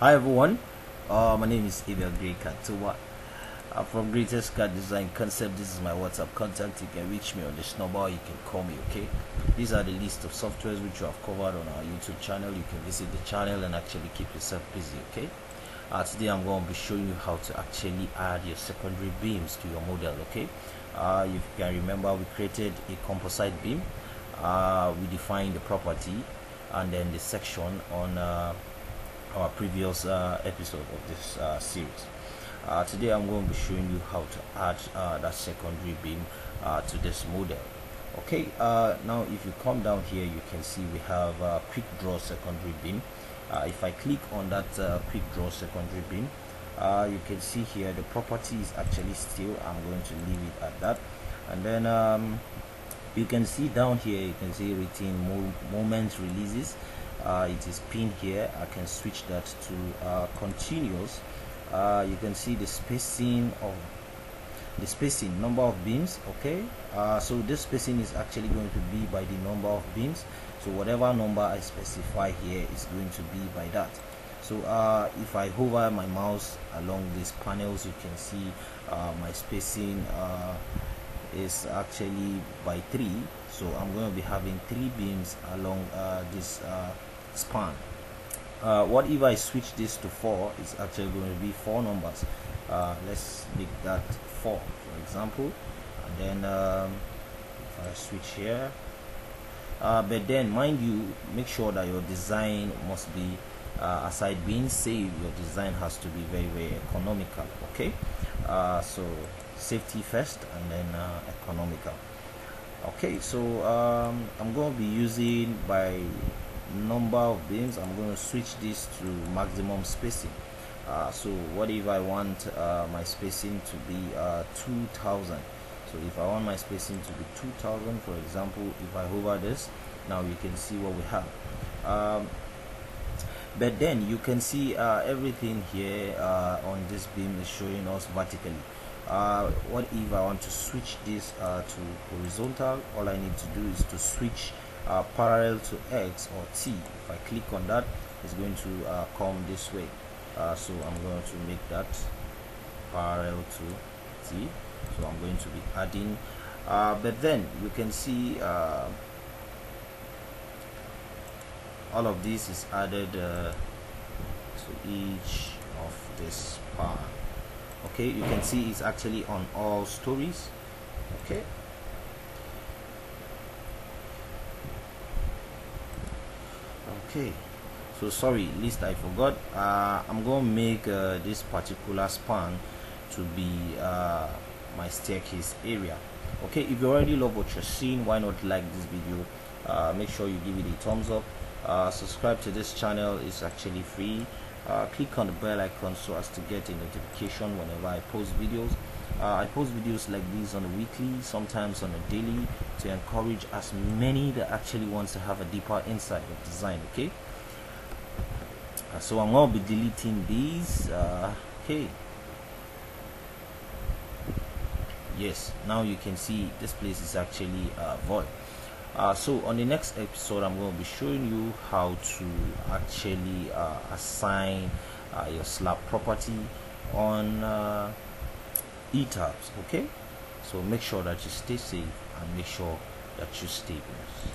Hi everyone, my name is Abel I'm from GREYTEST Card Design Concept. This is my WhatsApp contact. You can reach me on this number, or you can call me. Okay, these are the list of softwares which you have covered on our YouTube channel. You can visit the channel and actually keep yourself busy. Okay, today I'm going to be showing you how to actually add your secondary beams to your model. Okay, you can remember we created a composite beam. We defined the property and then the section on our previous episode of this series. Today I'm going to be showing you how to add that secondary beam to this model. Okay, now if you come down here, you can see we have quick draw secondary beam. If I click on that quick draw secondary beam, you can see here the property is actually still. I'm going to leave it at that, and then you can see down here, you can see written moment releases. It is pinned here. I can switch that to continuous. You can see the spacing number of beams. Okay, so this spacing is actually going to be by the number of beams, so whatever number I specify here is going to be by that. So if I hover my mouse along these panels, you can see my spacing is actually by 3, so I'm going to be having 3 beams along this span. What if I switch this to 4? It's actually going to be 4 numbers. Let's make that 4 for example, and then if I switch here, but then mind you, make sure that your design must be aside being safe, your design has to be very economical. Okay, so safety first and then economical. Okay, so I'm going to be using by number of beams. I'm going to switch this to maximum spacing. So what if I want my spacing to be 2000? So if I want my spacing to be 2000, for example, if I hover this, now you can see what we have. But then you can see everything here on this beam is showing us vertically. What if I want to switch this to horizontal? All I need to do is to switch parallel to X or T. If I click on that, it's going to come this way. So I'm going to make that parallel to T. So I'm going to be adding, but then you can see all of this is added to each of this span. Okay, you can see it's actually on all stories. Okay, so sorry, least I forgot, I'm going to make this particular span to be my staircase area. Okay, if you already love what you're seeing, why not like this video? Make sure you give it a thumbs up. Subscribe to this channel, it's actually free. Click on the bell icon so as to get a notification whenever I post videos. I post videos like these on a weekly, sometimes on a daily, to encourage as many that actually wants to have a deeper insight of design. Okay, so I'm going to be deleting these. Okay, yes, now you can see this place is actually void. So on the next episode, I'm going to be showing you how to actually assign your slab property on etabs. Okay, so make sure that you stay safe and make sure that you stay blessed.